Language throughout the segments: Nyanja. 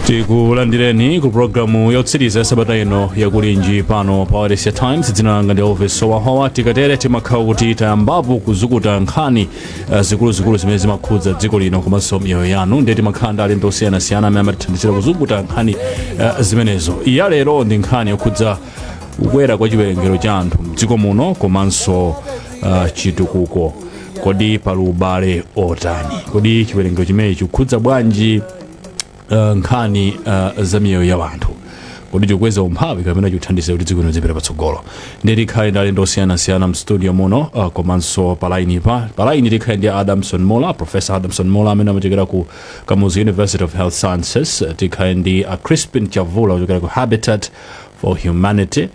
Tikulandireni ku programu yotsiriza sabata ino yakulinji pano pa Wailesi Times. Dzina langa ndi Elvis Sowahowa. Tikatere timakhala kuti tayambapo kuzukuta nkhani zikuluzikulu zimene zimakhudza dziko lino komanso miyoyo yanu, ndiye timakhala ndi alendo osiyanasiyana amene amatithandizira kuzukuta nkhani zimenezo. Iya lero ndi nkhani yokhudza kukwera kwa chiwerengero cha anthu mdziko muno komanso chitukuko. Kodi pali ubale otani? Kodi chiwerengero chimenechi chikukhudza bwanji nkhani za miyoyo ya wanthu? Kodi chikukweza umphawi kapena chikuthandiza kuti dziko lino lipite patsogolo? Ndiye tikhale ndi alendo osiyanasiyana mstudio muno, komanso palaini tikhale ndi Adamson Mola, Professor Adamson Mola amene amachokera ku Kamuzu University of Health Sciences. Tikhale ndi Crispin Chavula kuchokera ku Habitat for Humanity,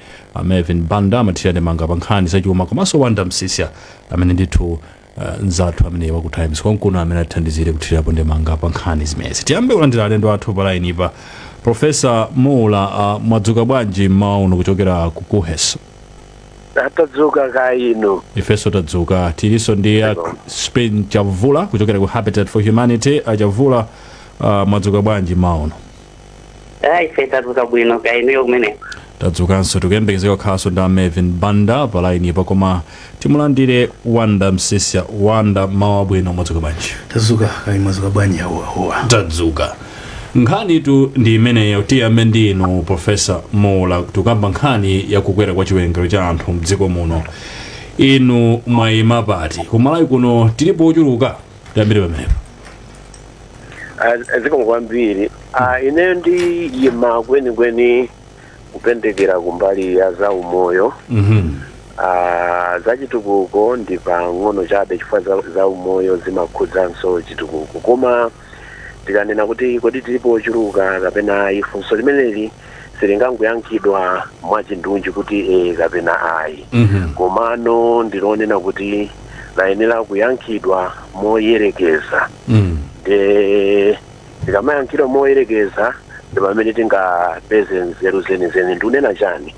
Melvin Banda amathira manga pa nkhani zachuma, komanso Wanda Msisya amene ndithu nzathu amene wa ku Times konkuno amene athandizire kuthirapo ndemanga pa nkhani zimezi. Tiyambe kulandira alendo athu palaini pa. Professor Mola, mwadzuka bwanji mauno kuchokera ku Kuhes? Tadzuka kaino. Ifeso tadzuka. Tiliso ndi Crispin Chavula kuchokera ku Habitat for Humanity. Chavula, mwadzuka bwanji mauno? Ife tadzuka bwino kaino yokumene. Tadzukanso tikuyembekezeka kukhalanso ndi Melvin Banda palaini pa, koma timulandire Wanda Msisya. Wanda, mawa bwino, mwadzuka bwanji? Tadzuka kaino, mwadzuka bwanji hoa? Tadzuka. Nkhani tu ndi imeneyo. Tiyambe ndi inu Professor Mola, tukamba nkhani yakukwera kwa chiwerengero cha anthu mdziko muno. Inu mwayima pati? Kumalawi kuno tilipo ochuluka? Tiyambire pamenepo. Zikomo kwambiri. Ine ndi yima kwenikweni kupendekera kumbali ya za umoyo. Za chitukuko ndi pang'ono chabe chifukwa za umoyo zimakhudzanso chitukuko. Koma tikanena kuti kodi tilipo ochuluka kapena ifunso limeneli silingangoyankhidwa mwachindunji kuti kapena ayi. Komano ndilonena kuti layenera kuyankhidwa moyerekeza. Tikamayankhidwa moyerekeza ndi pamene tingapeze nzeru zenizeni. Ndinena chani?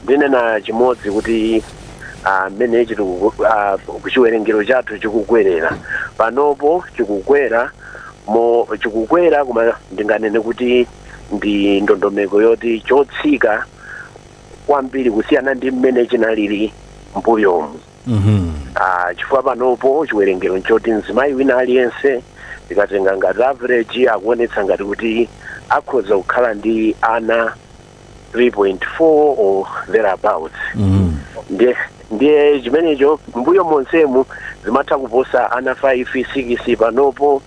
Ndinena chimodzi kuti mmene chiwerengero chathu chikukwerera panopo, chikukwera koma ndinganene kuti ndi ndondomeko yoti chotsika kwambiri kusiyana ndi mmene chinalili mbuyomu. Chifukwa panopo chiwerengero nchoti mzimayi wina aliyense tikatenga ngati average akuonetsa ngati kuti akhoza kukhala ndi ana 3.4 or thereabouts. Ndiye chimenecho mbuyo monsemu zimatha kuposa ana 5, 6, panopo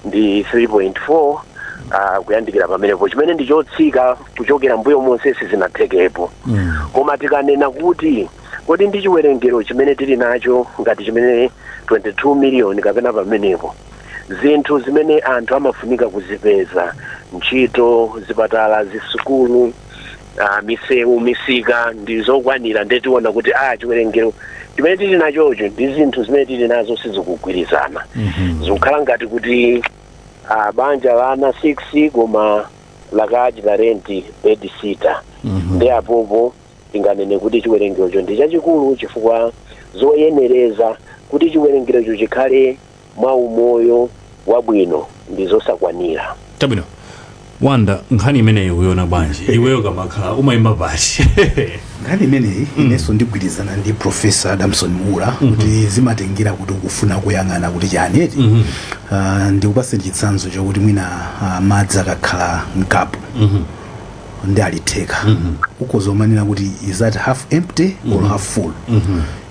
ndi 3.4 kuyandikira pamenepo, chimene ndi chotsika kuchokera mbuyo monsesi zinathekepo. Koma tikanena kuti kodi ndi chiwerengero chimene tili nacho ngati chimene 22 million kapena pamenepo, zinthu zimene anthu amafunika kuzipeza, ntchito, zipatala, zisukulu, misewu, misika, ndi zokwanira. Ndetiona kuti chiwerengero chimene tili nachocho ndi zinthu zimene tili nazo sizikugwirizana. Zikukhala ngati kuti banja lana 6 koma lakachita renti bed sitter. Ndi apopo tinganene kuti chiwerengerocho ndi chachikulu chifukwa zoyenereza kuti chiwerengerocho chikhale mwa umoyo wabwino ndi zosakwanira. Tabwino. Wanda, nkhani imeneyi uyona bwanji? Iweyo kamakhala umayima pati? Nkhani imeneyi inenso ndigwirizana ndi Professor Adamson Mola kuti zimatengera kuti ukufuna kuyang'ana kuti chani. Ndikupase chitsanzo chokuti mwina madzi akakhala mkapu ndi alitheka, ukozomanena kuti is that half empty or half full.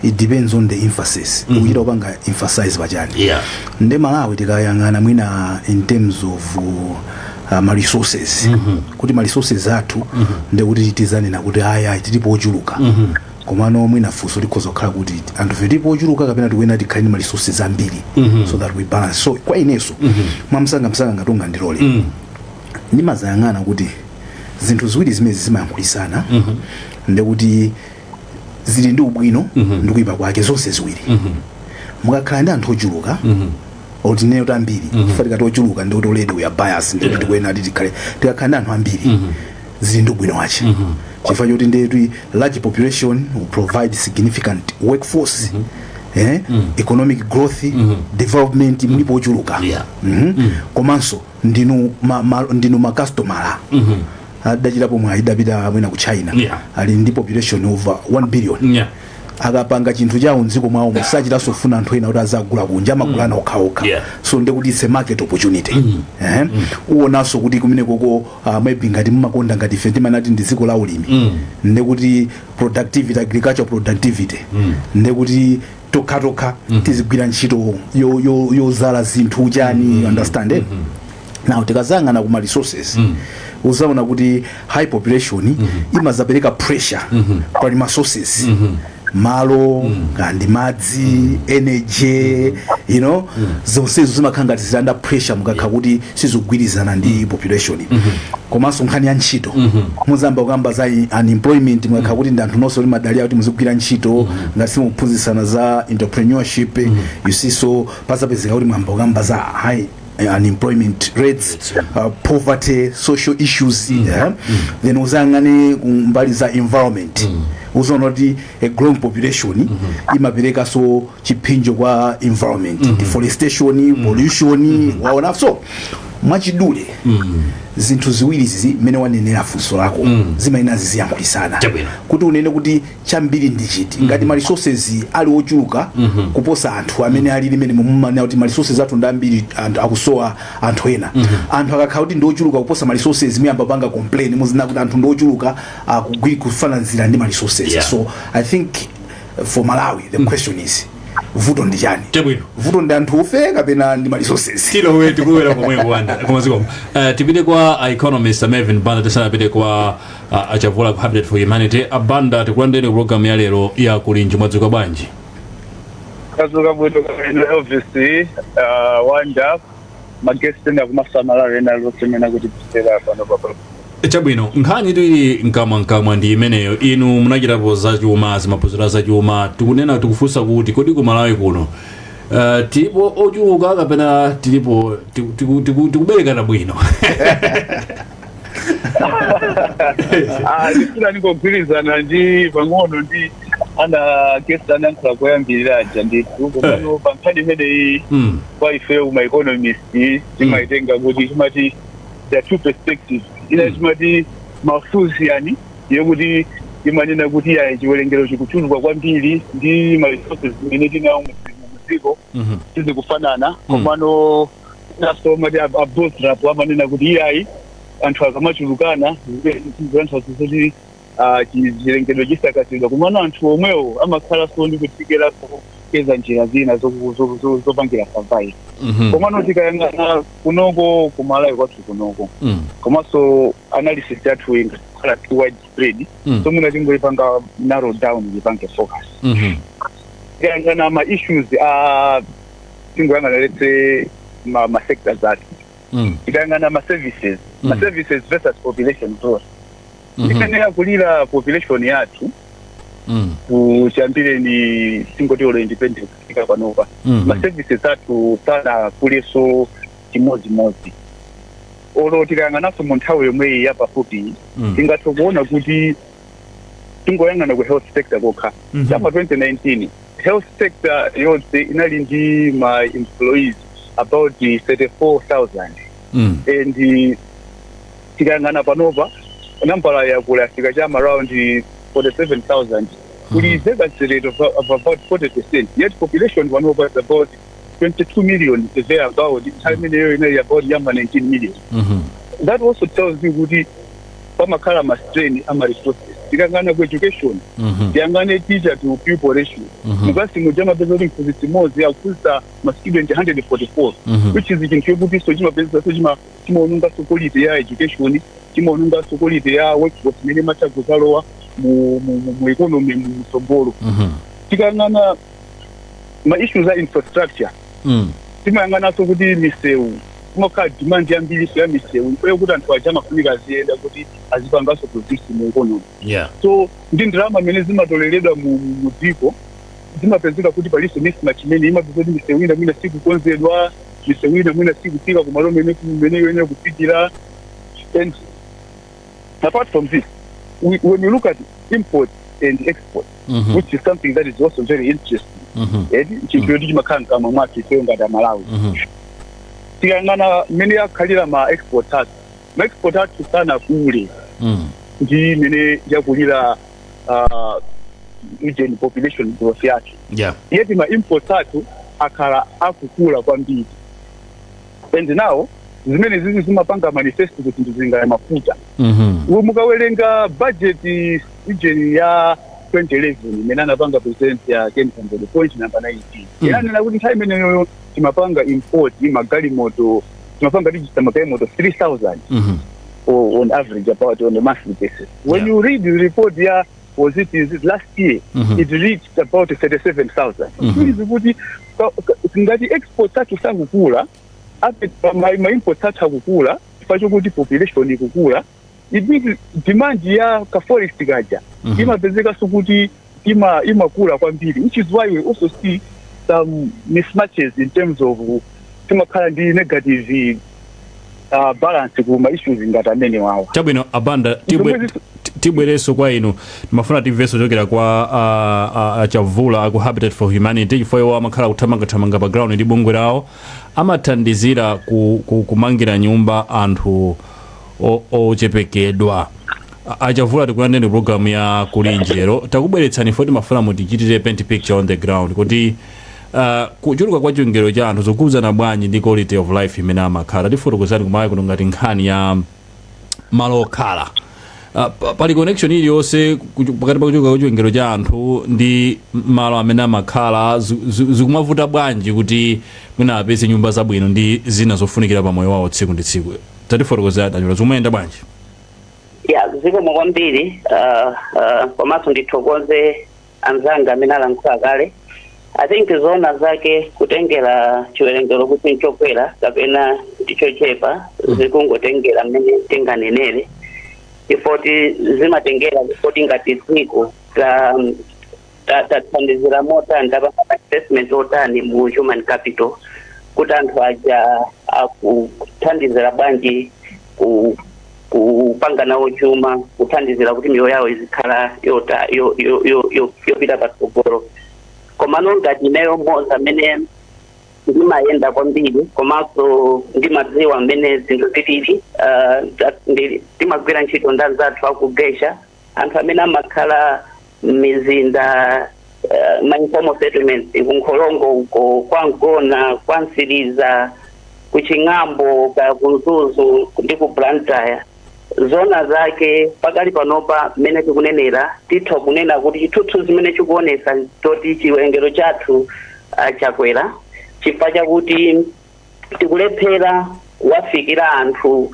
It depends on the emphasis. Ukuchita upanga emphasize pachani. Ndi Malawi tikayang'ana mwina in terms of ma resources, kuti ma resources athu ndikuti titizanena kuti aya tilipo ochuluka. Komano mwina funso likhoza kukhala kuti anthu tilipo ochuluka kapena tikuyenera tikhale ma resources ambiri, so that we balance. So kwa ineso mwamsanga ngatonga ndilole ndimazayang'ana kuti zinthu ziwiri zimene zimayankhulitsana. ndekuti zili ndi ubwino ndi kuyipa kwake zonse ziwiri mukakhala ndi anthu ochuluka ordinary tambiri kufatika tochuluka ndi kuti already we are bias ndi kwena tikhale tikakhala ndi anthu ambiri zili ndi ubwino wache chifukwa choti ndi large population will provide significant workforce economic growth development mlipo ochuluka komanso ndinu makastomala adachitapo mwa idapita mwina ku China ali ndi population over 1 billion akapanga chinthu chawo mdziko mwawo musachitaso funa anthu ena kuti azagula kunja amagulana okhaokha so ndekuti it's a market opportunity uonaso kuti kumene koko maybe ngati mmakonda ngati ife timanati ndi dziko la ulimi ndekuti productivity agricultural productivity ndekuti tokha tizigwira ntchito yozala zinthu chani understand now tikazangana kuma resources uzaona kuti high population imazapereka pressure pa resources malo ngandi madzi energy zonsezo zimakhala ngati zili under pressure mukakha kuti sizigwirizana ndi population komanso nkhani ya ntchito muzamba kukamba za unemployment mukakha kuti ndi anthu nonse limadalira kuti muzigwira ntchito ngati simuphunzitsana za entrepreneurship you see so pasapezeka kuti mwamba kukamba za high unemployment rates poverty social issues then uzangane kumbali za environment uzoona kuti a growing population imapereka so chipinjo kwa environment deforestation pollution waona so mwachidule zinthu ziwiri izi mene wanenera funso lako zimaina ziziyankhulisana kuti unene kuti chambiri ndi chiti ngati ma resources ali ochuluka kuposa anthu amene ali limene mumana kuti ma resources athu ndambiri anthu akusowa anthu ena anthu akakhala kuti ndi ochuluka kuposa ma resources miyamba panga complain muzina kuti anthu ndi ochuluka kufananizira ndi ma resources so I think for Malawi the question is vuto ndi chani vuto ndi anthu ofe kapena ndi ma resources tilo wetu kuwera pomwe kuwanda kumaziko tipite kwa economist Melvin Banda tisana pite kwa achavula ku Habitat for Humanity abanda tikulandeni program ya lero ya kulinji mwadzuka bwanji kazuka bwito kwa office wanda magesti na kumasamala rena losemena kuti tisera pano papa chabwino nkhani tili nkamwa ndi imeneyo inu munachitapo za chuma zimaphunziro za chuma tikunena tikufunsa kuti kodi ku Malawi kuno tilipo ochuluka kapena tilipo tikuberekana bwino ndifuna ndingogwirizana ndi pang'ono ndi ana guest anayankhula koyambirira aja ndithu komano pa nkhani imeneyi kwa ife uma economist timaitenga kuti timati there are two perspectives ina timati mafunzi yani yokuti imanena kuti ya chiwerengero chikuchuluka kwambiri ndi ma resources zimene tinawo muziko sizikufanana komano naso mati abostrap amanena kuti iyayi anthu akamachulukana zinthu zoti chiwerengero chisakasidwa komano anthu omwewo amakhala so ndi kutikira keza njira zina zopangira survive komano tikayangana kunoko ku Malawi kwathu kunoko komanso analysis yathu ingakhala too widespread so muna tingoipanga narrow down ipange focus tikayangana ma issues tingoyangana letse ma sectors athu tikayangana ma services versus population growth tikanena kulira population yathu kuchambire ni singoti olo independent kika panopa ma services athu sana kuleso chimodzimodzi olo tikayanganaso mu nthawi yomwe yapafupi tingathe kuona kuti tingoyangana ku health sector kokha chapa 2019 health sector yonse inali ndi ma employees about 34,000 and tikayangana panopa nambala yakulafika chama around 47,000 kuli vacancy rate of about 40%, yet population one over about 22 million is there about time in the area about 19 million. That also tells you kuti pamakhala ma strain ama resources tikangana ku education tikangana teacher to pupil ratio mukasi mujama bezoli mfundisi mozi akuza ma student 144 which is ikintubuti so chima bezoli so chima onunga quality ya education chima onunga quality ya workforce mene macha kuzalowa mu economy mu sombolo tikangana ma issues za infrastructure timayangana so kuti misewu kumakhala demand yambiri ya misewu ife kuti anthu aja amafunika aziyenda kuti azipanganso produce mu economy. So ndi ndalama amene zimatoleredwa mu dziko zimapezeka kuti palinso mismatch imene imapezeka kuti misewu ina mwina sikukonzedwa, misewu ina mwina sikufika kumalo mmene yoyenera kufikira. And apart from this, when you look at import and export, which is something that is also very interesting, chinthu chimakhala mwake ife ngati Malawi. Tiyang'ana mmene akhalira ma export athu sana kule ndi mmene yakulira region population growth yake. Yeti ma import athu akhala akukula kwambiri. And now zimene zizi zimapanga manifesto kuti ndizinga mafuta. Mukawerenga budget region ya 2011 imene anapanga president ya Ken Kongolo point number 19. Yani na kuti time imeneyo timapanga import magalimoto, timapanga register magalimoto 3,000 on average about on a monthly basis. When you read the report here, is it last year, it reached about 37,000. Kuti ngati export athu sangukula, ma import athu akukula, pacho kuti population ikukula, it means demand ya ka forest gaja imapezeka sokuti imakula kwambiri, which is why we also see some mismatches in terms of timakhala ndi negative balance kuma issues ngati amene wawo. Chabwino Abanda tibwereso kwa inu mafuna timveso chokera kwa Chavula aku Habitat for Humanity chifukwa iwo amakhala kuthamanga background ndi bungwe lawo amathandizira kumangira nyumba anthu ochepekedwa. Achavula tikulandeni program ya kulinjero takubweretsani foti mafuna mutichitire paint picture on the ground kuti kuchuluka kwa chiwerengero cha anthu zokuzana bwanji ndi quality of life imene amakhala tifotokozani kumayi kuno ngati nkhani ya malo okhala. Pali connection iliyonse pakati pa kuchuluka kwa chiwerengero cha anthu ndi malo amene amakhala zikumavuta bwanji kuti mwina apeze nyumba zabwino ndi zina zofunikira pa moyo wawo tsiku ndi tsiku. Tatifotokozani anyola zomuyenda bwanji. Zikomo kwambiri komanso ndithokoze anzanga amene alankhula kale. I think zona zake kutengera chiwerengero kuti nchokwera kapena ndichochepa zikungotengera mmene tinganenere ifoti zimatengera ifoti ngati dziko tathandizira motani tapanga investment otani mu human capital kuti anthu aja akuthandizira bwanji kupanga nawo chuma, kuthandizira kuti miyoyo yawo izikhala yopita patsogolo. Komano ngati nayo moza amene ndimayenda kwambiri komanso ndimadziwa mmene zinthu zilili timagwira ntchito ndi anzathu akugesha anthu amene amakhala mizinda ma informal settlements kunkhongo uko kwa Ngona, kwa Nsiliza, kuching'ambo ka kunzuzu ndi ku Blantyre. Zona zake pakali panopa mmene tikunenera titha kunena kuti chithunzi zimene chikuonesa toti chiwerengero chathu chakwera chifukwa chakuti tikulephera kuwafikira anthu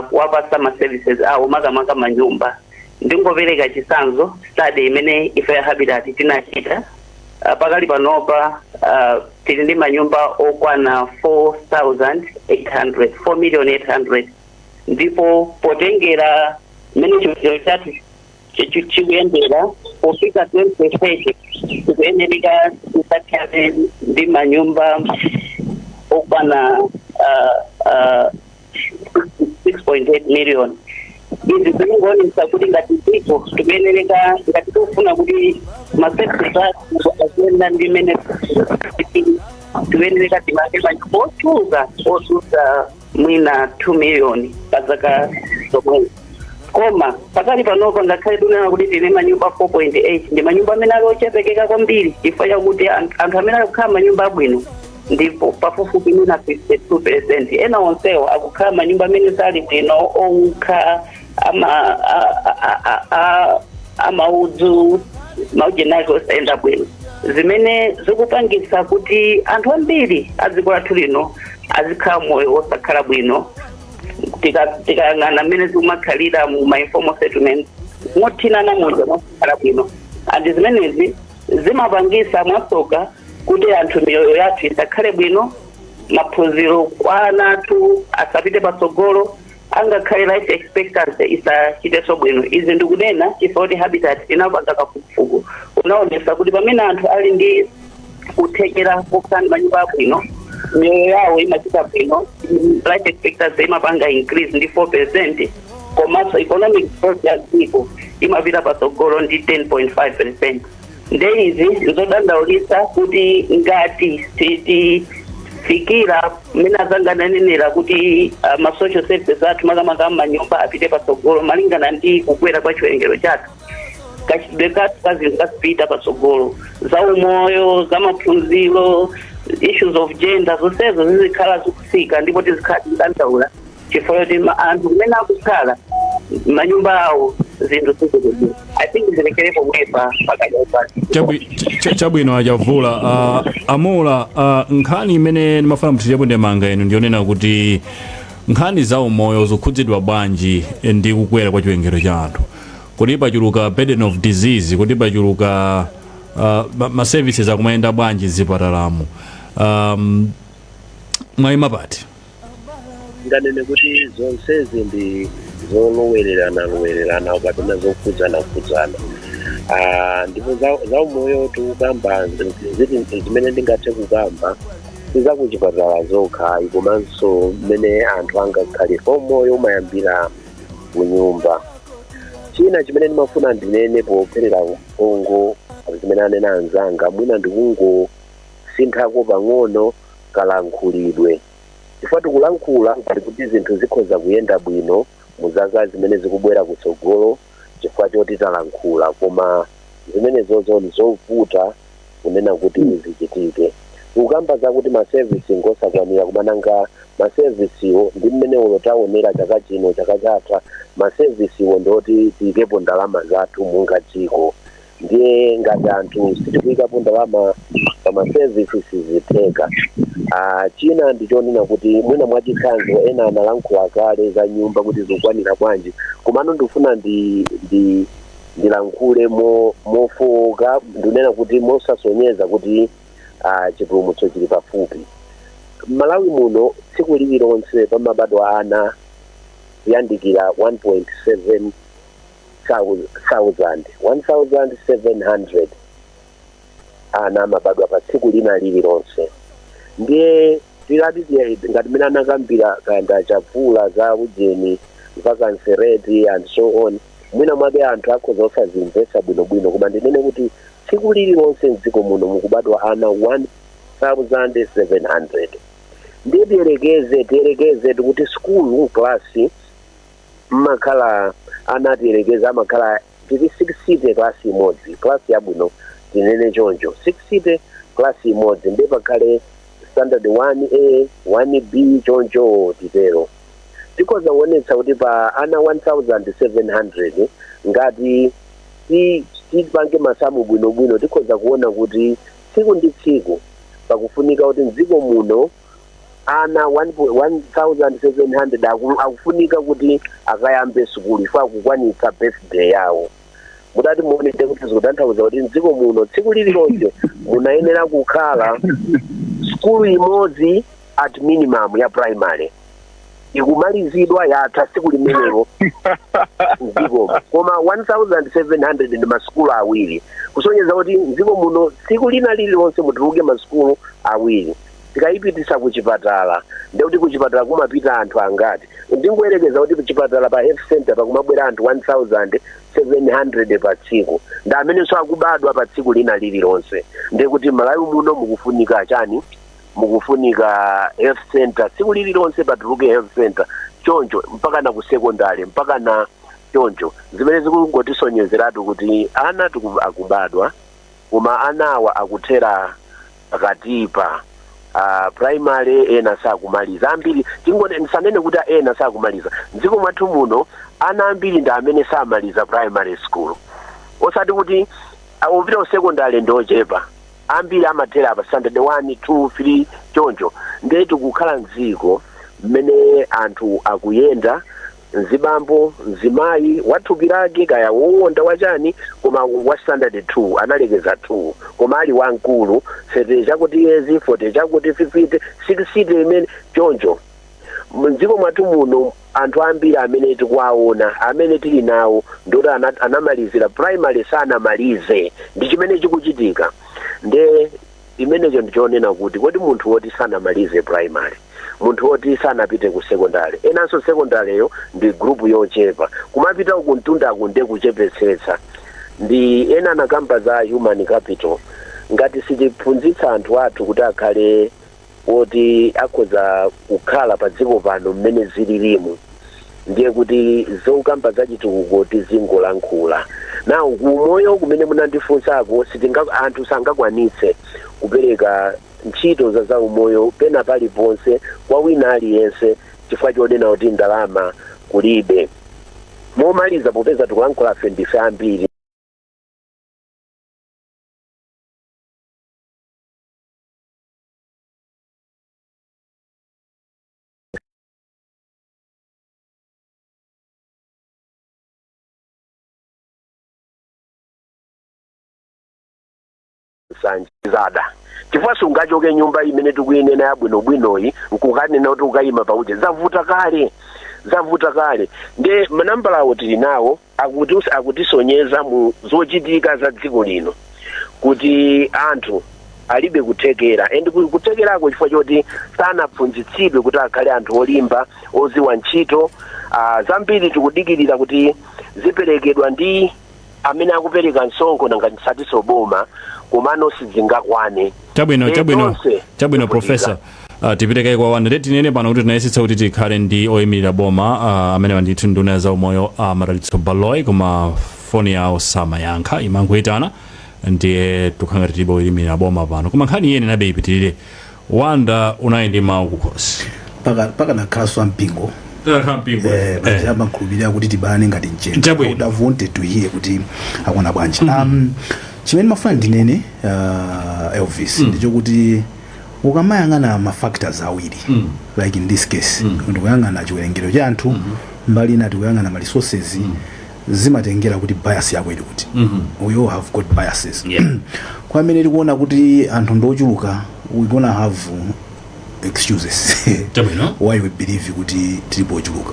kuwapasa ma services awo makamaka manyumba. Ndingopereka chitsanzo study imene ife ya Habitat tinachita pakali panopa tili ndi manyumba okwana 4,800 ndipo potengera mmene chiwerengero chathu chikuyendera pofika 2030 tikuyenera kusakhale ndi manyumba okwana 6.8 million. Izi zikuonesa kuti ngati dziko tikuyenera ngati tikufuna kuti maservices athu aziyenda ndi mmene tikuyenera timange manyumba ochuza mwina 2 million pazaka zomwe. Koma pakali panopa ngakhale tunena kuti tine manyumba 4.8 ndi manyumba amene ali ochepekeka kwambiri chifukwa chakuti anthu amene akukhala manyumba abwino ndipo pafupifupi mwina 52%. Ena onsewo akukhala manyumba amene sali bwino owukha amaudzu maujenako osayenda bwino zimene zikupangisa kuti anthu ambiri adziko lathu lino azikhala moyo osakhala bwino. Tikang'ana mmene zikumakhalira mu ma informal settlements mothinana moja mosakhala bwino andi zimenezi zimapangisa mwasoka kuti anthu miyoyo yathu isakhale bwino maphunziro kwanatu asapite patsogolo angakhale life expectancy isachiteso bwino. Izi ndikunena chifukwa kuti Habitat inapanga kafukufuku unaonesa kuti pamene anthu ali ndi kuthekera kukhala manyumba abwino, miyoyo yawo imachita bwino, life expectancy imapanga increase ndi 4%, komanso economic growth ya dziko imapita patsogolo ndi 10.5%. Ndeizi nzodandaulitsa kuti ngati fikira mina zangananenera kuti ma-social services athu makamaka manyumba apite patsogolo malingana ndi kukwera kwa chiwerengero chathu, kachitidwe kathu ka zinthu kasipita patsogolo, za umoyo, za maphunziro, issues of gender, zonsezo zizikhala zikusika ndipo tizikhala tidandaula chifukwa kuti anthu kumene akukhala manyumba awo zinthu sizikuti. I think zilekerepo mwepa pakadaupa chabwino achavula Amula nkhani imene ndimafuna muthirepo ndemanga inu ndionena kuti nkhani za umoyo zikhudzidwa bwanji ndi kukwera kwa chiwerengero cha anthu, kuti pachuluka burden of disease, kuti pachuluka ma services akumayenda bwanji zipatalamo, mwayima nganene kuti zonsezi ndi zolowererana kapena zokhudzana ndipo za umoyo tikukamba zimene ndingathe kukamba sizakuchipatala zokha, komanso mmene anthu angakhale umoyo umayambira kunyumba. China chimene ndimafuna ndinene popherera mphongo zimene anena anzanga, mwina ndikungosinthako pang'ono kalankhulidwe, chifukwa tikulankhula ngati kuti zinthu zikhoza kuyenda bwino muzaka zimene zikubwera kutsogolo chifukwa choti talankhula, koma zimene zozo ndizovuta kunena kuti zichitike. Ukamba zakuti maservisi ngosakwanira kumananga maservisiwo ndi mmene ulo taonera chaka chino chaka chatha, maservisiwo ndoti tiyikepo ndalama zathu munga dziko, ndiye ngati anthu sitikuyikapo ndalama pa maservisi sizitheka. China ndichonena kuti mwina mwachitsanzo ena analankhula kale za nyumba kuti zikwanira bwanji, komano ndifuna ndilankhule mofowoka, ndinena kuti mosasonyeza kuti chipulumutso chili pafupi. Malawi muno tsiku lililonse pamabadwa ana kuyandikira 1,700 ana amabadwa pa tsiku lina lililonse. Ndiye tilati ngati mina anakambira kanda chavula za ujeni vacancy rate and so on, mwina mwake anthu akhoza osazimvetsa bwinobwino, koma ndinene kuti tsiku lililonse mdziko muno mukubadwa ana 1,700. Ndiye tiyerekeze kuti school klasi mmakhala ana tiyerekeze amakhala tili 6 seat klasi imodzi, klasi yabwino tinene choncho 6 seat klasi imodzi, ndiye pakhale standard 1A 1B choncho titero. Tikhoza kuonetsa kuti pa ana 1,700 ngati tipange masamu bwinobwino tikhoza kuona kuti tsiku ndi tsiku pakufunika kuti mdziko muno ana 1,700 akufunika kuti akayambe sukulu ifo akukwanitsa birthday yawo. Mudati muonete kuti zikutanthauza kuti mdziko muno tsiku lililonse munayenera kukhala skulu imodzi at minimum ya primary ikumalizidwa yatha tsiku limenelo mdziko, koma 1,700 ndi maskulu awiri, kusonyeza kuti mdziko muno tsiku lina lililonse mutuluke maskulu awiri. Tikayipitisa kuchipatala ndekuti kuchipatala kumapita anthu angati, ndingoyerekeza kuti kuchipatala pa health center pakumabwera anthu 1,700 pa tsiku, ndi amenenso akubadwa pa tsiku lina lililonse. Ndekuti Malawi muno mukufunika chani? Mukufunika health center tsiku lililonse patuluke health center choncho mpaka na ku secondary mpaka na choncho. Zimene zikungotisonyezeratu kuti ana akubadwa, koma anawa akuthera pakatipa primary ena sakumaliza ambiri. Ndisanene kuti ena sakumaliza, mdziko mwathu muno ana ambiri ndi amene samaliza primary school, osati kuti upita secondary ndochepa, ambiri amathera pa standard 1 2 3 choncho. Ndiye tikukhala mdziko mmene anthu akuyenda mzibambo mzimayi wathupi lake kaya wowonda wachani koma wa standard 2 analekeza 2 koma ali wankulu 30 chakuti yezi 40 chakuti 50 60 imene choncho mdziko mwathu muno anthu ambiri amene tikuwaona amene tili nawo ndoti anamalizira primary sanamalize ndi chimene chikuchitika nde imenecho ndichonena kuti kodi munthu woti sanamalize primary munthu woti sanapite ku secondary enanso secondaryyo ndi group yochepa kumapita uku mtundaku nde kuchepetsetsa ndi ena nakamba za human capital ngati sitiphunzitsa anthu athu kuti akhale woti akhoza kukhala pa dziko pano mmene zililimu ndiye kuti zokamba zachitukuko tizingolankhula nawo kumoyo kumene munandifunsako anthu sangakwanitse kupereka ntchito za umoyo pena paliponse kwa wina aliyense chifukwa chonena kuti ndalama kulibe momaliza popeza tikulankhula ndife ambiri sanjizada chifukwa sungachoke nyumba imene tikuyinena yabwinobwinoyi nkukanena kuti ukayima pauche zavuta kale nde manambalawo tili nawo akutisonyeza mu zochitika za dziko lino kuti anthu alibe kuthekera and kuthekerako chifukwa choti sanaphunzitsidwe kuti akhale anthu olimba oziwa ntchito zambiri tikudikirira kuti ziperekedwa ndi amene akupereka msonkho nanga nsatiso boma komano sizingakwane chabwino professor tipiteke kwa wana tinene pano kuti tinayesitsa kuti tikhale ndi oyimirira boma amene ndithu nduna za umoyo Madalitso Baloyi koma foni yawo samayankha imangoyitana ndiye tukhanga tilibe oyimirira boma pano koma nkhani iyene nabe ipitirire wanda unayi ndi mawu kukhosi paka nakhalaswa mpingo amakhulupirira kuti tibalane ngati mchenga would have wanted to hear kuti akwana bwanji chimene mafuna ndinene Elvis ndicho kuti ukamayang'ana ma-factors awiri like in this case ndikuyang'ana chiwerengero cha anthu mbali ina tikuyang'ana ma-resources zimatengera kuti bias yako ili kuti we all have got biases kwa amene tikuona kuti anthu ndochuluka we gonna have excuses why we believe kuti tilipo ochuluka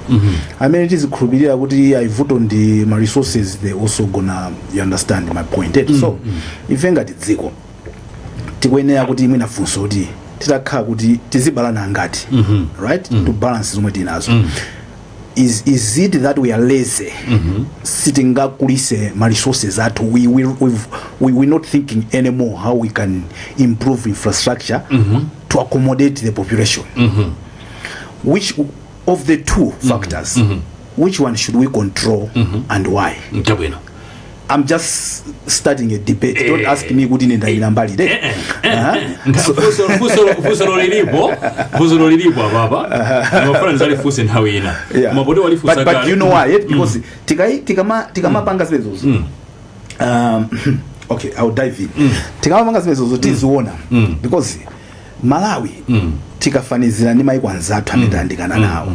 amene tizikhulupirira kuti aivuto ndi ma resources they also gonna you understand my point so ife ngati dziko tikuyenera kuti mwina funso kuti titakhala kuti tizibalana ngati right to balance zomwe tinazo is it that we are lazy sitingakulise ma resources athu we're not thinking anymore how we can improve infrastructure to accommodate the population which of the two factors which one should we control and why I'm just starting a debate. Don't ask me kuti nenda ina mbali de. Fusoro lilipo baba. Mafana nzali fuse nthawi ina. Mabodi wali fusa but you know why? Because tikama panga zimezozo. Okay, I'll dive in. Tikama panga zimezozo tiziona because Malawi tikafanizira ni maiko anzathu amedandikana nawo.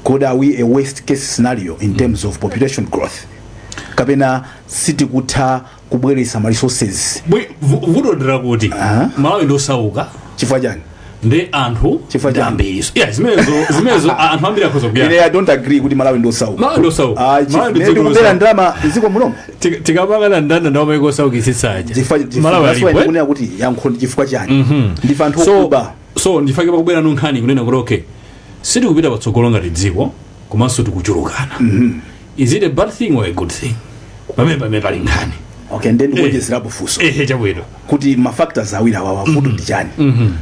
Could we a worst case scenario in terms of population growth? Kapena city kutha kubweresa ma resources vudodera kuti Malawi ndosauka chifukwa chani ndi anthu chifajambiso zimezo anthu ambiri akhozokuya I don't agree kuti Malawi ndosauka Malawi ndikubera ndalama ziko muno tikapangana ndanda ndawo maikosaukisisaja Malawi alipo kuti yankho chifukwa chani ndifa anthu okuba so ndifake pakubwera nunkhani kunena kuti okay sitikupita patsogolo ngati dziko komanso tikuchulukana is it a bad thing or a good thing pamene pali nkhani okay then kuonjezerapo funso chabwino kuti ma factors awiri awa vuto ndi chani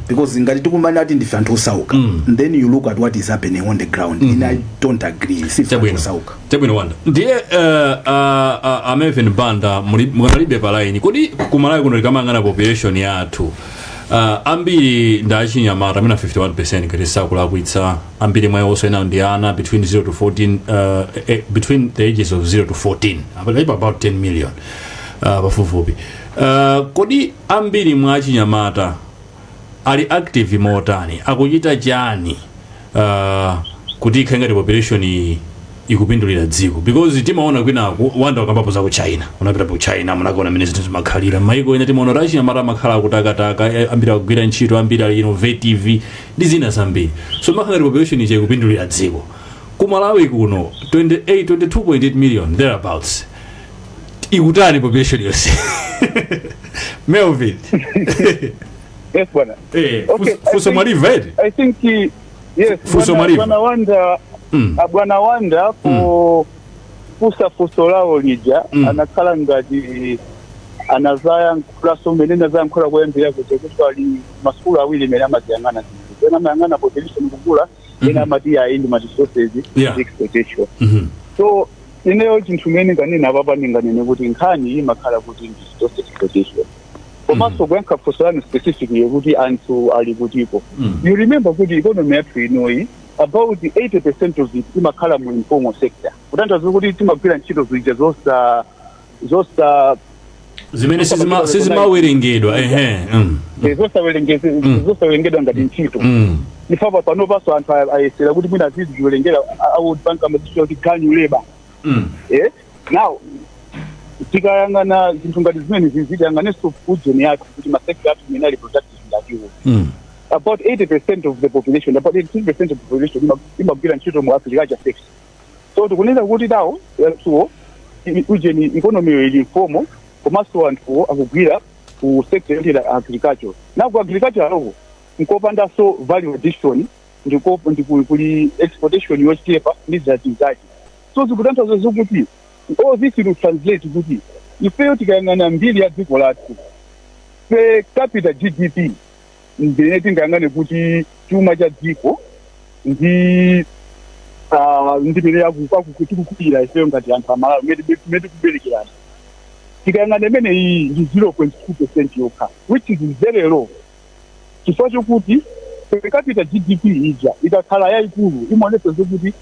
because ngati tikumbana kuti ndife anthu osauka then you look at what is happening on the ground and I don't agree si anthu osauka chabwino wanda ndiye Ameven Banda mukalibe palaini kodi kumalawi kuno likamangana population yathu ambiri ndachinyamata mina 51% kuti sakulakwitsa ambiri mwayo oswena ndi ana between 0 to 14 between the ages of 0 to 14 about 10 million pafupifupi kodi ambiri mwachinyamata ali active motani akuchita chani kuti ikhale ngati population ikupindulira dziko because timaona kwina wanda wakambapo za ku China unapita ku China munakaona mene zinthu zimakhalira maiko ena timaona Russia mara makhala akutakataka ambiri akugwira ntchito ambiri ali innovative ndi zina zambiri so makhala population ije ikupindulira dziko ku Malawi kuno 22.8 million thereabouts ikutani population yonse Melvin Yes, bwana. Okay, fuso mwaliva eti? I think yes, fuso mwaliva. Bwana Wanda kusa fuso lao lija anakhala ngati anazaya nkulaso menene za nkhola kwembera kuti ali masukulu awiri mene amaziyang'ana ena amayang'ana population kukula ena amati indi resources exploitation so ineyo chinthu mene nganene apapa ninganene kuti nkhani imakhala kuti ndi resource exploitation komanso kuyankha funso lanu specific yekuti anthu ali kutiko you remember kuti economy yathu inoyi about 80% of it imakhala mu informal sector kutanthauza kuti timagwira ntchito zija zosa zimene sizimawerengedwa zosawerengedwa ngati ntchito nifapa panopaso anthu ayesera kuti mwina ziziwerengera World Bank amazisha kuti ganyu labor now tikayang'ana zinthu ngati zimene ziziyang'anenso ujeni yathu kuti masekta athu mene ali productive ngatiwo about 80% of the population, about 80% of the population imagwira ntchito mu agriculture sector. So tikunena kuti nawo so ujeni economy ili informal komanso anthu akugwira ku sector ya agriculture. Na ku agriculture aloko nkopanda so value addition ndiko kuli exportation yochepa ndi zatinzaji. So zikutanthauza zokuti all this will translate kuti ifeyo tikayang'ana mbiri ya dziko lathu per capita GDP ndine tingayang'ane kuti chuma cha dziko ndi mene yakukutira ifeyo ngati anthu amalawi mene tikuberekerana tikayang'ana imene iyi ndi 0.2% yokha which is very low chifukwa chokuti per capita GDP ija ikakhala yayikulu imaonesa zokuti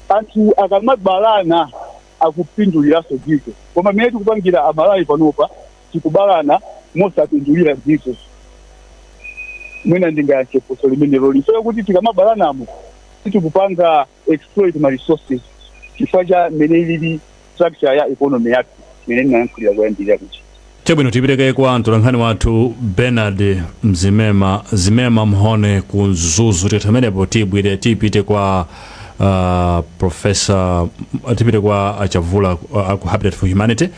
anthu akamabalana akupinduliraso dziko koma mene tikupangira amalawi panopa tikubalana mosapindulira dziko mwina ndingayankhe funso limene loli so kuti tikamabalanamo sitikupanga exploit ma resources chifukwa cha mene ilili structure ya economy yathu mene ndinayankhulira kuyambirira kuti chabwino tipereke kwa mtolankhani wathu Bernard Zimema Mhone ku Zuzu titamenepo tibwire tipite kwa Professor tipite kwa Achavula ku Habitat for Humanity.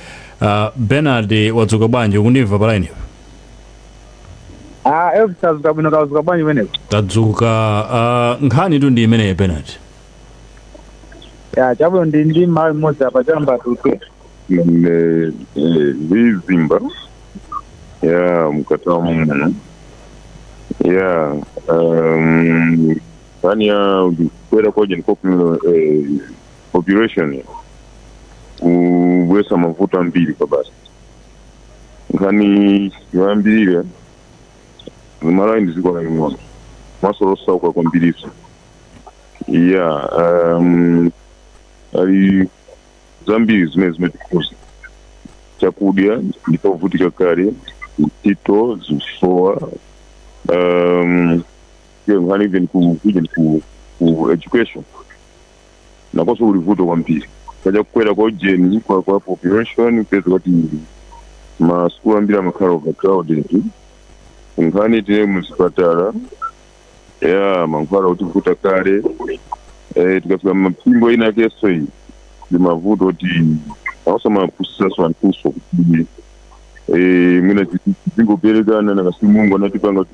Bernard wadzuka bwanji ukundimva palaini? Tadzuka bwino kazuka bwanji meneko. Tadzuka nkhani tu ndi imene Bernard. Chabwino ndi mawe mmodzi apa chamba tuke. Zimba ya mkatamu ya Tanya kwenda kwa jeni population uwesa mafuta mbili kwa basi nkani yambirire mara ndi ziko na mwana masoro sauka kwa mbilisa ya ali zambiri zimene tukuzi chakudya ndipovutika kale tito zisoa ngani even ku education na kwa sababu ulivuto kwa mpira kaja kukwera kwa jeni kwa population pesa kuti ma school ambira makaro overcrowded ngani tine musipatala ya mankwara utivuta kale tukafika mapingo ina keso hii limavuto kuti awasa mapusa so antuso kuti mwina zingo beregana na kasi mungu anatipanga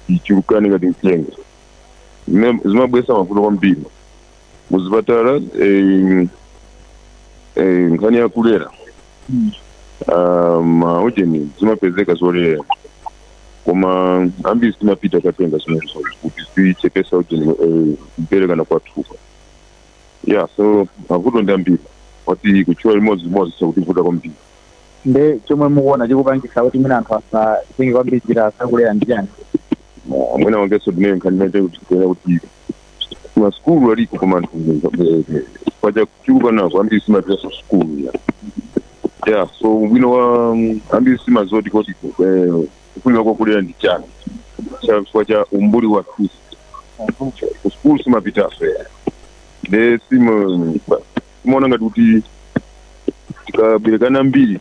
ichurukani kati mkienga zimabwesa mavuto kwa mbili muzipatala nkani ya kulera maojeni zimapezeka zolera koma ambi zimapita katenga kuti zichepesa ojeni beregana kwa tuka ya so mavuto ndi ambiri wati kuchua limozi sauti vuta kwa mbili nde chomwe mukuona chikupangisa kuti mwina anthu asatenge kwambiri njira asakulera ndiyani mwina wangeso dine nkhanimete kuti maskulu aliko koma kwaja kuchuka nako ambiri simapita so skulu ya so mwina wa ambiri simazoti kuti kufunga kwa kulera ndi chana kwaja umbuli wa kristo skulu simapita so de simu timaona ngati kuti tikaberekana mbiri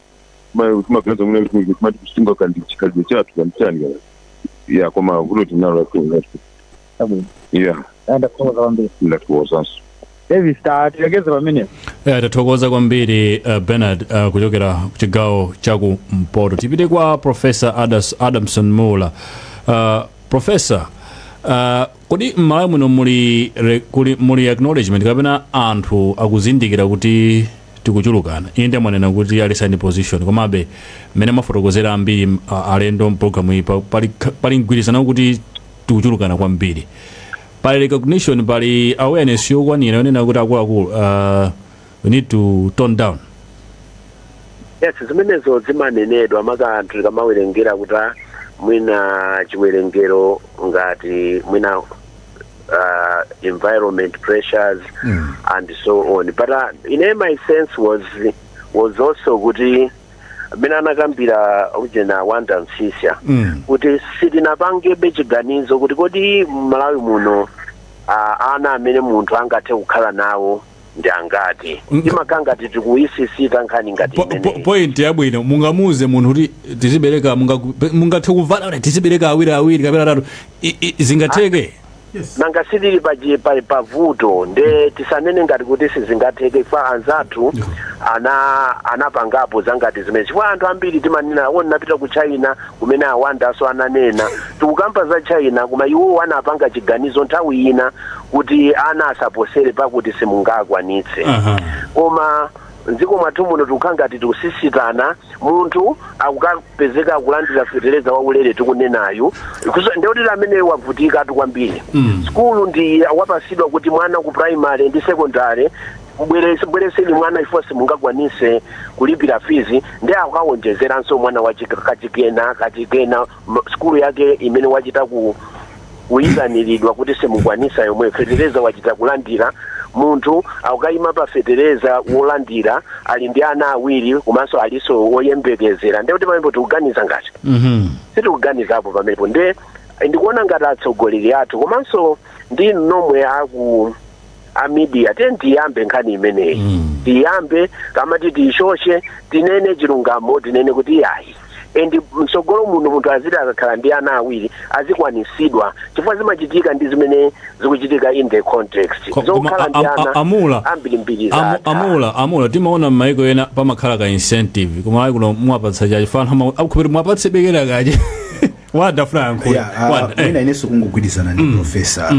timaganiza muna kuti timati kusunga kandi chikhalidwe chathu kanchani kana ya koma vuto tinalo ya Ndathokoza kwambiri. ndakuthokozanso Davis tilegeze pamene. Tathokoza kwambiri Bernard kuchokera kuchigawo chaku Mpoto. Tipite kwa Professor Adamson Mula. Professor, kodi m'malawi muno muli acknowledgement kapena anthu akuzindikira kuti tikuchulukana inde mwanena kuti alisani position komabe mmene mafotokozera ambiri alendo mpulogalamu iyi pali mgwirizano kuti tikuchulukana kwambiri, pali recognition, pali awareness yokwanira yonena kuti akuluakulu we need to tone down. Yes, zimenezo zimanenedwa maka anthu tikamawerengera kuti mwina chiwerengero ngati mwina environment pressures and so on, but my sense was also kuti mena anakambira ujena Wanda Msisya kuti sitinapange bechiganizo kuti kodi Malawi muno ana amene munthu angathe kukhala nawo ndi angati imakanga titi kuisisita nkhani ngati imene point yabwino mungamuze munthu kuti tizibereka mungathe kuvala tizibereka awiri kapena atatu zingatheke. Yes. Nanga sidili pavuto nde tisanene ngati kuti sizingatheke fa anzathu anapangapo zangati zimene chifukwa anthu ambiri timanena wona napita ku China kumene awandaso ananena tikukamba za China koma iwo anapanga chiganizo nthawi ina kuti ana asaposere pakuti simungakwanitse koma nziko mwathu muno tukangati tikusisitana munthu akukapezeka akulandira fetereza waulere tikunenayo ndeuti amene wavutika kwambiri skulu ndi wapasidwa kuti mwana ku primary ndi secondary bwereseni mwana ifose mungakwanise kulipira fizi ndi akawonjezeranso mwana kachikena skulu yake imene wachita kuyiganiridwa kuti simukwanisa yomwe fetereza wachita kulandira munthu akayima pa fetereza wolandira ali ndi ana awiri komanso aliso woyembekezera ndekuti pamene tikuganiza ngati sitikuganizapo pamene nde ndikuona ngati atsogoleri athu komanso ndi nomwe media tiyambe nkhani imeneyi tiyambe kamati tiyishoshe tinene chilungamo tinene kuti yayi endi msogolo muno munthu aziti akakhala ndi ana awiri azikwanisidwa chifukwa zimachitika ndi zimene zikuchitika in the context zokhala ndi ana ambirimbiri amula timaona m'maiko ena pamakhala ka incentive koma ayi kuno mwapatsa chachi fana akupita mwapatse bekera kaje wada franco mina ineso kungogwirizana ndi professor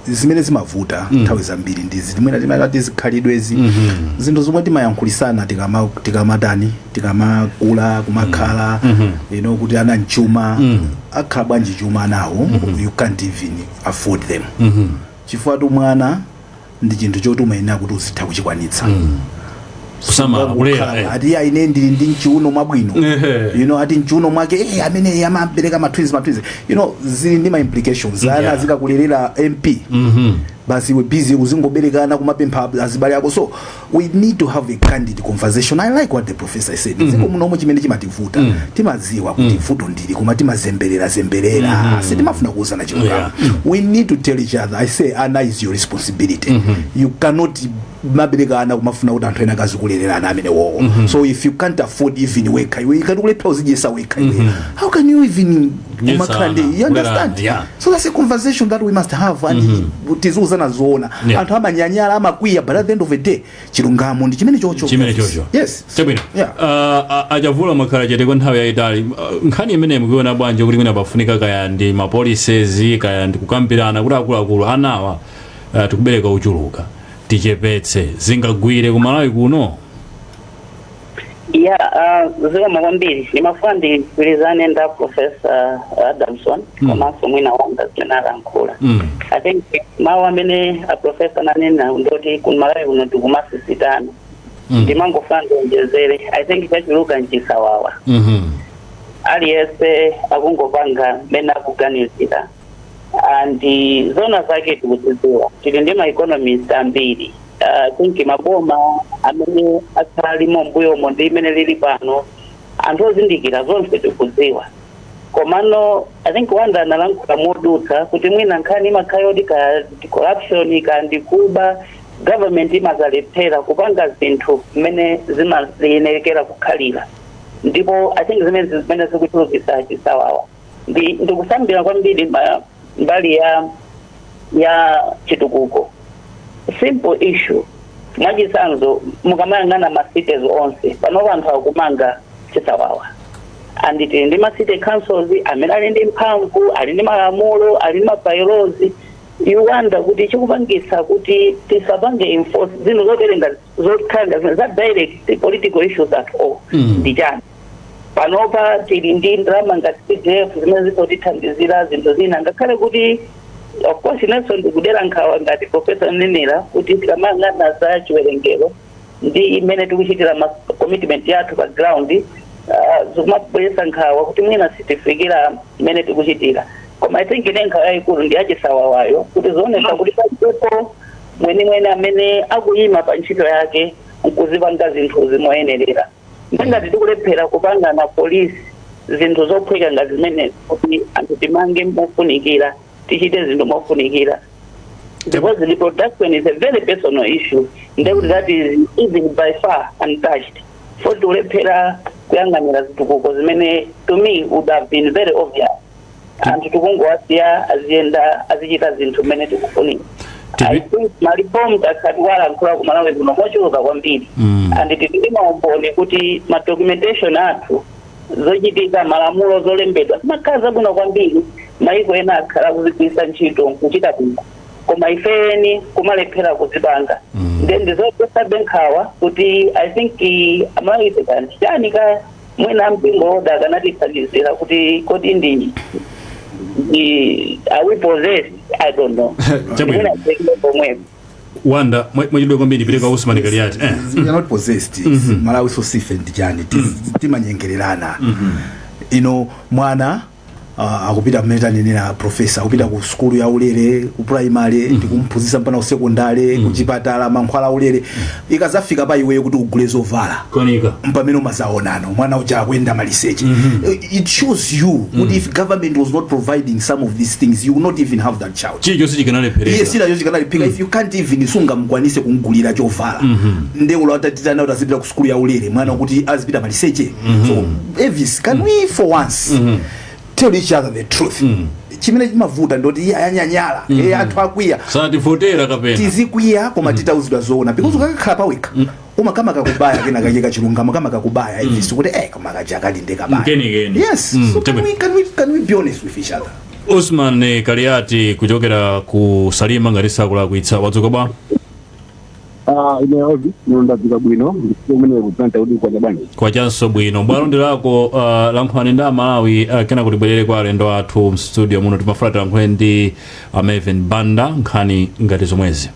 zimene zimavuta nthawi zambiri ndizi timene timati zikhalidwezi zinthu zomwe timayankhulisana tikamatani tikamakula kumakhala kuti ana mchuma akhala bwanji chuma nawo you can't even afford them chifukwa tu mwana ndi chinthu choti umayenera kuti uzitha kuchikwanitsa kusama kulera ati ine ndili ndi mchiuno mwabwino ati mchiuno mwake amene amabereka matwizi zili ndi ma implications ana zikakulelera MP basi we busy uzingoberekana kumapempha azibale yako, so we need to have a candid conversation. I like what the professor said. Ziko muno chimene chimativuta timaziwa kuti vuto ndili koma timazemberera sitimafuna kuuzana chilungamo. We need to tell each other, I say ana is your responsibility. You cannot mabereka ana kumafuna kuti anthu ena akazikulelera ana amene wowo. So if you can't afford even weka iwe ikakulepha uzijesa weka iwe, how can you even you understand? So that's a conversation that we must have, and tizuzana zona anthu amanyanyala amakwiya, but at the end of the day chilungamo ndi chimene chocho. Yes, chabwino. Ajavula makhala chete kwa nthawi yayitali nkhani imene mukuona bwanje kuti mwina pafunika kaya ndi mapolices kaya ndi kukambirana kuti akuluakulu anawa tikubereka uchuluka tichepetse zingagwire ku Malawi kuno. Zoma kwambiri nimafandi kulizane nda Professor Adamson komanso mwina wanga zinalankhula. I think mawu amene a professor nanena ndoti ku Malawi kuno tikumasisitana ndimangofanda onjezere. I think chachuluka nchisawawa. Aliyese akungopanga mena kuganizira and zona zake tikuzidziwa tili ndi ma-economist ambiri. I think maboma amene asalimo mbuyo ndi imene lili pano anthu ozindikira zonse tikudziwa. Komano I think wanda analankhula modutsa kuti mwina nkhani makhayodi ka corruption ka ndikuba government imazalephera kupanga zinthu mmene zimayenekera kukhalira ndipo I think zimene zikutulukisa chisawawa ndikusambira kwambiri mbali ya chitukuko. Simple issue mwachisanzo mukamayang'ana masites onse pano anthu akumanga chisawawa anditi ndi masite councils amene ali ndi mphamvu ali ndi malamulo ali ndi mabylaws you wonder kuti chikupangisa kuti tisapange enforce zinthu zoterenga zokhala za direct political issues at all ndi chani panopa tili ndi ndalama ngati CDF zimene zikutithandizira zinthu zina ngakhale kuti of course inenso ndikudera nkhawa ngati professor Nenera kuti tikamang'ana za chiwerengero ndi imene tikuchitira ma commitment yathu pa ground zikumabweresa nkhawa kuti mwina sitifikira imene tikuchitira koma I think ine nkhawa yayikulu ndi achisawawayo kuti zionesa kuti palipo mwenimweni amene akuyima pa ntchito yake nkuzipanga zinthu zimoyenerera ngati tikulephera kupanga na polisi zinthu zophweka ngati zimene kuti anthu timange mofunikira tichite zinthu mofunikira because the reproduction is a very personal issue that is even by far untouched for tikulephera kuyang'anira zitukuko zimene to me would have been very obvious anthu tikungowasiya aziyenda azichita zinthu mmene tikufunika. I think reforms akati walankhula kumalawi kuno mochuluka kwambiri and tili maumboni kuti ma documentation athu zochitika malamulo zolembedwa zimakhala bwino kwambiri maiko ena akhala kuzigwiritsa ntchito kuchita bwino koma ifeni kumalephera kuzipanga then ndizopesabe nkhawa kuti I think amayisekani chanika mwina mpingo dakanatithandizira kuti kodi ndi are we possessed? I don't know. Wanda, mwajidwe kwambiri pireka Usman Kaliati. We are not possessed. Malawi so safe and jani. Timanyengererana. Mwana akupita mmeta nenera professor akupita ku skulu ya ulere ku primary ndikumphunzitsa mpana ku secondary kuchipatala mankhwala ulere ikazafika pa iwe kuti ugule zovala konika mpamene umazaonano mwana uja akwenda ma research it shows you that if government was not providing some of these things you would not even have that child chijo sichikanalephera yes ila chikanalephera if you can't even sunga mkwanise kungulira chovala ndekulo atatitana utazipita ku skulu ya ulere mwana kuti azipita ma research so Evis can we for once tell each other the truth. Chimene chimavuta ndoti yanyanyala anthu akwiya satifotera kapena tizikwiya koma titauzidwa zoona because ukakhala paweka umakama kakubaya kena kacheka chilungamo kama kakubaya Evis kuti kama kajakadi ndekabaya yes so can we be honest with each other. Usman Kaliati kuchokera ku Salima ngati sakula kuitsa wadzuka bwa ine obi ndazika bwino ndimene kudzanta kuti kwa jabani kwa chanso bwino bwalo ndilako lankhani nda Malawi kena kuti bwerere kwa alendo athu studio muno timafuna tilankhule ndi Maven Banda nkhani ngati zomwezi.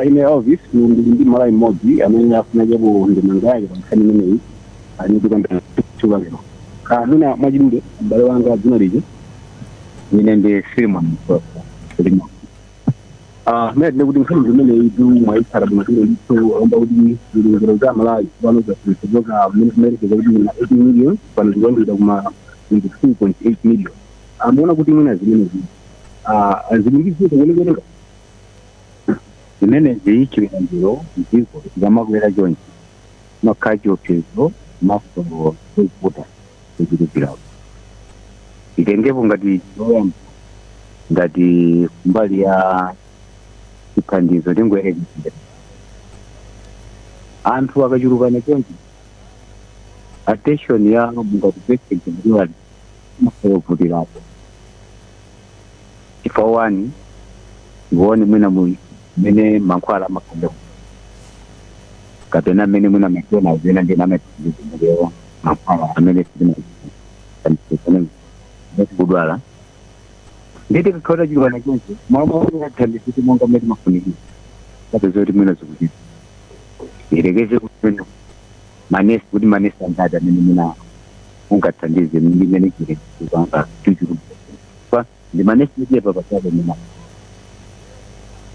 Ine obi ndi Malawi mmodzi amene afuna jabu ndimanga yake pa nkhani imeneyi ali kutambira chuka lero nuna mwajidule mbale wanga dzina lije ine ndi Simon Solomon mede kuti nkhani zimene idu mwaitsala bwino ndito amba kuti zilingero za Malawi pano zakuzoka America zakuti na 80 million pano zikuandira kuma 22.8 million amona kuti mwina zimene zilingizwe kuonekera zimene ziichira ndiro ndiko zamakwera jonji makajo peso maso kuputa zikupira itengepo ngati ngati mbali ya ikandizo lingwe anthu akachulukana chonchi attention ya ngati president ndiwali mafovutirapo ifawani ngone mwina mene mankhwala makhanda kapena mene mwina makona zena ndina matizimuleo mankhwala amene sina kanitsana ndikudwala ndete kakhala chilwana chonse mama wakathandisiti monga mmene mafunikira kapezoti mwina zikuchita irekeze kuti manesi kuti manesi andada amene mwina ungathandize mmene chire kupanga tuchuru pa ndi manesi ndiyepa pasaka mwina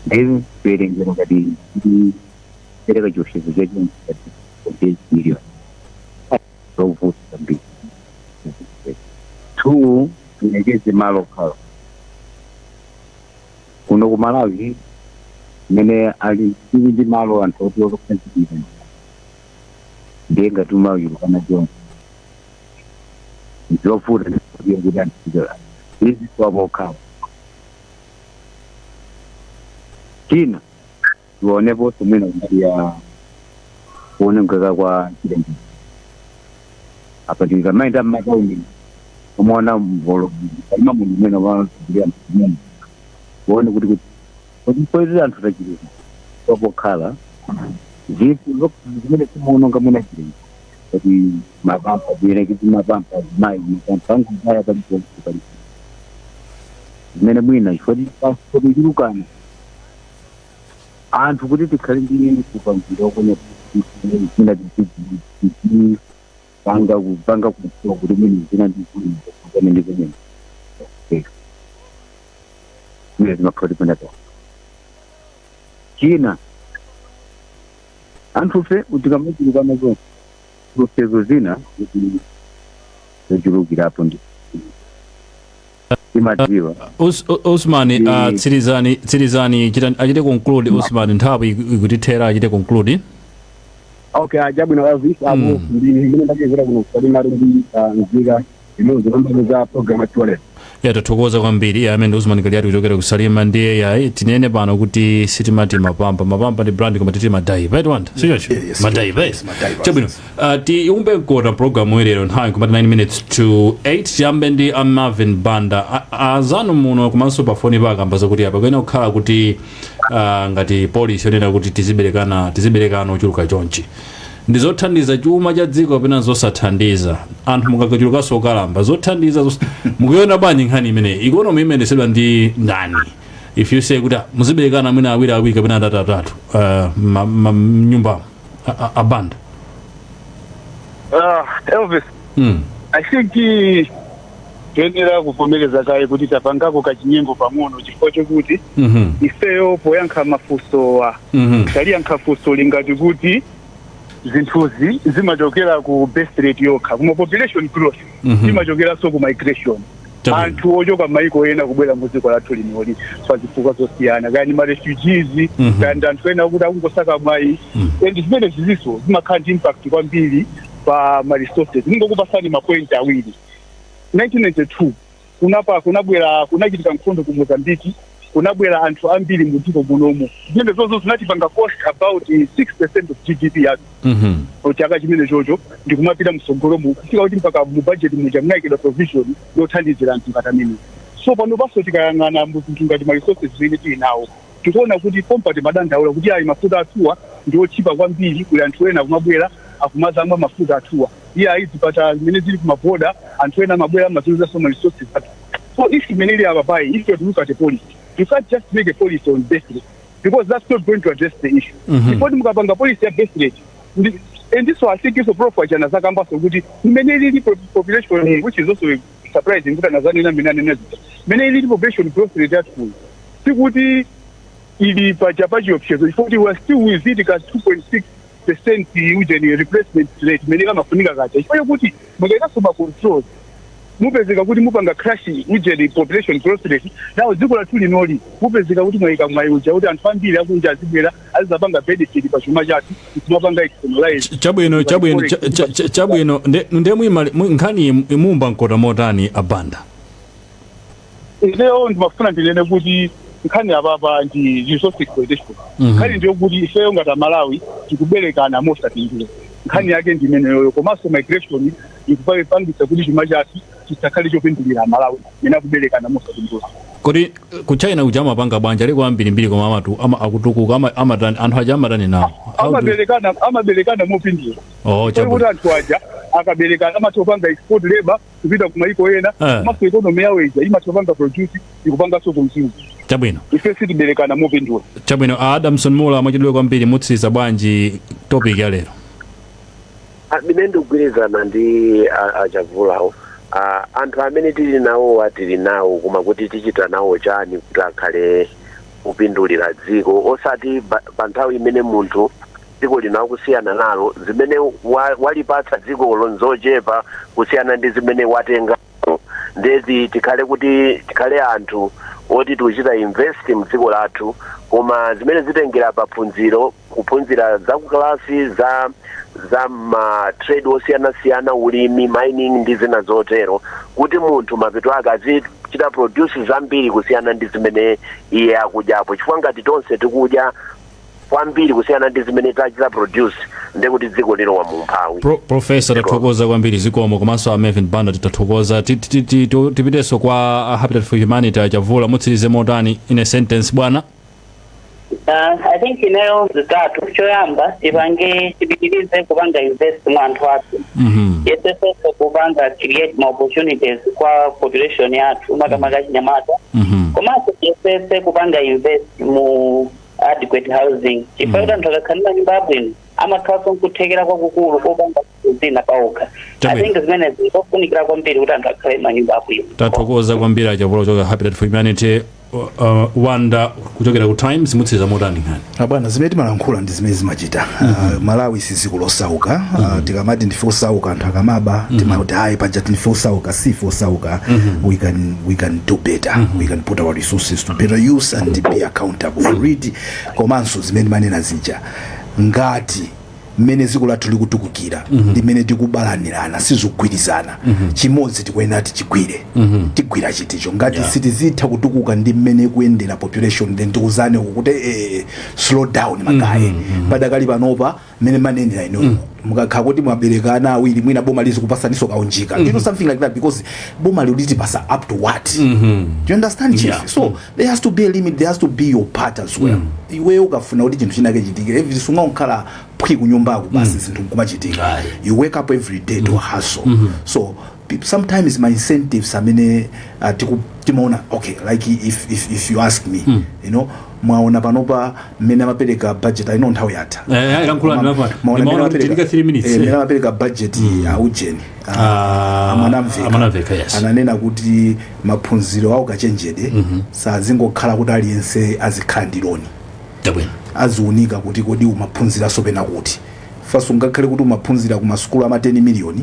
ndezi perengero ngati kuti pereka choshezo chachonse kati kuti million zovuta mbili two inekeze malo khala kuno ku Malawi mene ali ndi malo anthu oti okusensitive ndiye ngatuma yulukana jonse nzofuta kuti anthu izi swabokhawa china tionepo somwena kuti ya kuone mkaka kwa chilengedwe apa tikamaenda mmataundi umaona mvolo kalima munhu mwena vanoziviria mumwe kuone kuti poitira anthu tachileka swabokhala zvinhu zimene timaononga mwena chilengedwe kuti mapampa direkiti mapampa mai mapampa angu aya paliponse zimene mwina chifoti chilukana anthu kuti tikhale ndi kupangira okone ina panga kusiwa kuti mwini zina ndikune ndikune mwina zimakhoti panato china anthu fe utikamachilukana zonse proseso zina kuti zochulukirapo ndi imadiwa Usman tsirizani achite conclude Usman nthawi ikutithera achite conclude okay ajabwino Elvis abo ndimene ndakezera kuno kusalima ndi nzika inozo ndomba program atwale tathokoza kwambiri amene Usman Kaliati kuchokera kusalima ndiye yayi tinene pano kuti sitimati mapampa ndi brand koma titi madai right wanda sichocho madai base chabwino tiumbe kona program lero nthawi kumati 9 minutes to 8 tiyambe ndi Marvin Banda azanu muno komanso pa foni pakamba zakuti apa kwena kukhala kuti ngati police yonena kuti tiziberekana ochuluka chonchi ndizothandiza chuma cha dziko kapena zosathandiza anthu mukachulukanso okalamba zothandiza mukuona bwanji nkhani imene economy imene sedwa ndi ndani if you say kuti muziberekana mwina awiri kapena atatu mnyumba abanda Elvis I think toyenera kuvomereza kaye kuti tapangako kachinyengo pang'ono chifukwa chokuti ifeyo poyankha mafunsowa taliyankha funso lingati kuti zinthuzi zimachokera ku birth rate yokha kuma population growth zimachokeraso ku migration anthu ochoka maiko ena kubwera muziko lathu linoli pazifukwa zosiyana kani ma refugees kandi anthu ena kuti akungosaka mwayi and zimene ziziso zimakhala ndi impact kwambiri pa ma resources ngokupasani mapoint awiri 1992 kunachitika nkhondo ku Mozambique kunabwera anthu ambiri mu dziko munomu zimene zonse zinatipanga cost about 6% of GDP yathu chaka chimene chocho ndikumapita msogolomo kufika kuti mpaka mu budget muja munayikidwa provision yothandizira anthu ngati amene so pano paso tikayang'ana muzinthu ngati ma resources zimene tili nawo tikuona kuti pompati madandaula kuti ayi mafuta athuwa ndi ochipa kwambiri kuli anthu ena kumabwera akumazamwa mafuta athuwa iye ayi zipata zimene zili kumaboda anthu ena amabwera amazuza so ma resources athu so if imene ili apapai if you look at a policy you can't just make a policy on base rate because that's not going to address the issue. Before mukapanga policy ya base rate, and this one I think is a profile jana zakamba so kuti many population which is also surprising kuti nazani na minane nazo. Many population growth rate at full. Sikuti ili pachapaji options. If we were still with it at 2.6% ujeni replacement rate many kama funika kacha. If kuti mukaita soma control mupezeka kuti mupanga crash ujeni population growth rate now dziko la tuli noli mupezeka kuti mwaika mwayuja kuti anthu ambiri akunja azibwera azapanga benefit pa chuma chatu kumapanga externalize chabwino ndemwe nkhani imumba nkota motani abanda leo ndimafuna ndilene kuti nkhani ababa ndi resource exploitation nkhani ndiyo kuti ifeyo ngati Malawi tikuberekana mosatinjira nkhani yake ndimeneyo komanso migration ikupangisa kuti chuma chatu chisakhale chopindulira Malawi ina kuberekana mosatinjira kodi ku China kujama panga bwanja liko ambiri koma amatu akutukuka amatani anthu aja amatani nawo amaberekana mopindira chabwino anthu aja akaberekana amatopanga export labor kupita kumaiko ena maso economy yawo ija imatopanga produce ikupanga so consume chabwino ife sitiberekana mopindira chabwino Adamson Mula mwachidwe kwambiri mutsiriza bwanji topic ya lero ndikugwirizana ndi achavulawo anthu amene tili nawo koma kuti tichita nawo chani kuti akhale kupindulira dziko osati pa nthawi imene munthu dziko linawo kusiyana nalo zimene walipatsa dzikolo nzochepa kusiyana ndi zimene watenga ndezi tikhale anthu oti tikuchita invest mdziko lathu, koma zimene zitengera paphunziro, kuphunzira za kuklasi za ma trade osiyana-siyana, ulimi, mining ndi zina zotero, kuti munthu mapeto ake azichita produce zambiri kusiyana ndi zimene iye akudyapo, chifukwa ngati tonse tikudya kwambiri kusiyana ndi zimene tachita produce ndekuti dziko lilowa mu mphawi. Professor tathokoza kwambiri zikomo, komanso Melvin Banda tathokoza. Tipiteso kwa Habitat for Humanity achavula mutsirize motani in a sentence bwana. I think ineyo zitatu choyamba tipange tipitirize kupanga invest mu anthu athu. Yesese kupanga create more opportunities kwa population yathu makamaka chinyamata. Komanso yesese kupanga invest mu adequate housing. Chifukwa anthu akakhalira nyumba yabwino amakhaso nkuthekera kwakukulu kopanga zina paokha. I think zimene zikufunikira kwambiri kuti anthu akhale manyumba abwino. Tathokoza kwambiri achavula kuchoka Habitat for Humanity. Wanda kuchokera ku Times mutsiriza motani ngani. Bwana zimene timalankhula ndi zimene zimachita. Malawi si kulosauka. Tikamati ndife osauka anthu akamaba timati hayi paja ndife osauka, sife osauka. We can do better. We can put our resources to better use and be accountable for it. Komanso zimene manena zija ngati mmene dziko lathu likutukukira ndi mmene tikubalanirana sizikugwirizana, chimodzi tikuyenera tichigwire, tigwira chiticho ngati sitizitha kutukuka ndi mmene kuyendera population, then tikuzane kuti slow down magaye padakali panopa mmene manenera ino mukakha kuti mwaberekana awiri mwina boma lizikupasaniso kaunjika, you know, something like that, because boma lilitipasa up to what, do you understand chief? So there has to be a limit, there has to be your part as well. Iwe ukafuna kuti chinthu chinake chitike every sunga unkhala phi kunyumba yako basi zinthu kumachitika, you wake up every day to hustle. So sometimes my incentives amene timaona okay, like if you ask me, you know, mwaona panopa mmene amapereka budget, I know nthawi yatha ilankhulani hapa nimaona kutika 3 minutes mmene amapereka budget ya ujeni amanamveka ananena kuti maphunziro awo kachenjede sazingokhala kuti aliyense azikhala ndi loni aziunika kuti kodi umaphunzira sopena kuti first ungakhale kuti umaphunzira ku masukulu ama 10 million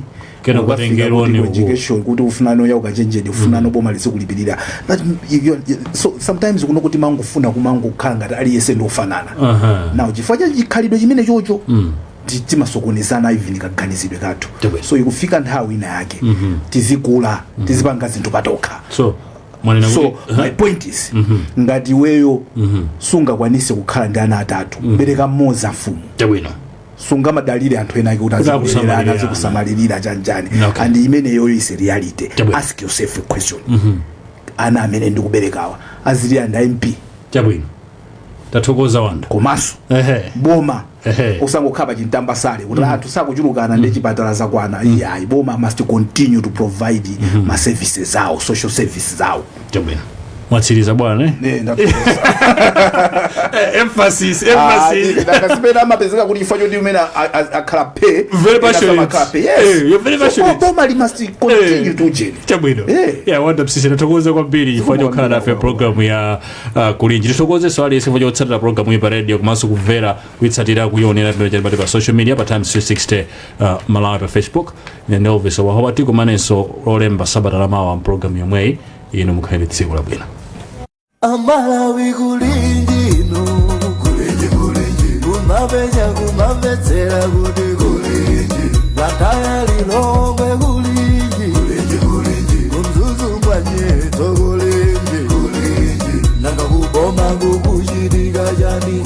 kena kutengero ni education kuti ufunano ya ukachenjede ufunano boma lizikulipirira. So sometimes kuno kuti mangofuna kumangokhala ngati aliyese ndofanana now chifukwa cha chikhalidwe chimene chocho timasokonezana even kaganizidwe kathu. So ikufika nthawi ina yake tizikula tizipanga zinthu patokha. So my point is ngati weyo sungakwanise kukhala ndi ana atatu bereka mmodzi afumu sunga madalire anthu ena kuti azikusamalirira chanjani, and imene yoyo is a reality. Ask yourself a question, ana amene ndikuberekawa azili anda MP tathokoza Wanda komanso boma usangokhala chintambasale kuti anthu sakuchulukana ndi chipatala zakwana. Iyayi boma must continue to provide ma services zawo, social services zawo. Mwatsiriza bwana emphasis ndakasipena amapezeka kuti chifukwa choti umene akhala pay very passionate. You're very passionate. Boma must continue to journey chabwino. Wanda msisi nathokoza kwambiri chifukwa chokhala nafe program ya kulinji. Tithokoze swali chifukwa chotsatira program iyi pa radio komanso kumvera kuitsatira kuyionera pamene pa social media pa Times 360 Malawi pa Facebook ne Elvis Owahobati komanso olemba sabata lamawa program yomweyi ino mukhale tsiku labwino. Amalawi kulinji no kulinji kumabetsera kuti kulinji lataya lilongwe kulinji kumzuzu mwanyeto kulinji nanga kuboma kukuchitika chani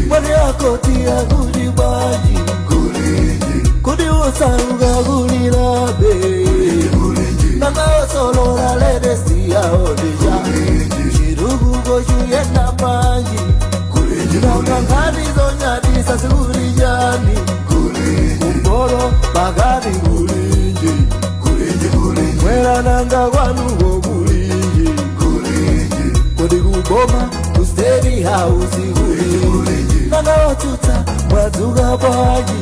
mwani akoti akuti bwanji kuti usaruka kulilabe nanga osolola ledesi yaonija chirugugo chuyenda panji nanga nkanizo nyadisa sikulijani kumbolo pakati kulinji mwera nanga kwanuko kulinji kodi kuboma kustedi hausi kulinji nanga otuta mwadzuka panji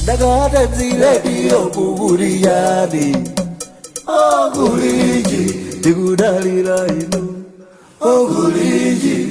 nanga atenzilediyo kukulijani Oguliji, tikudalira ino Oguliji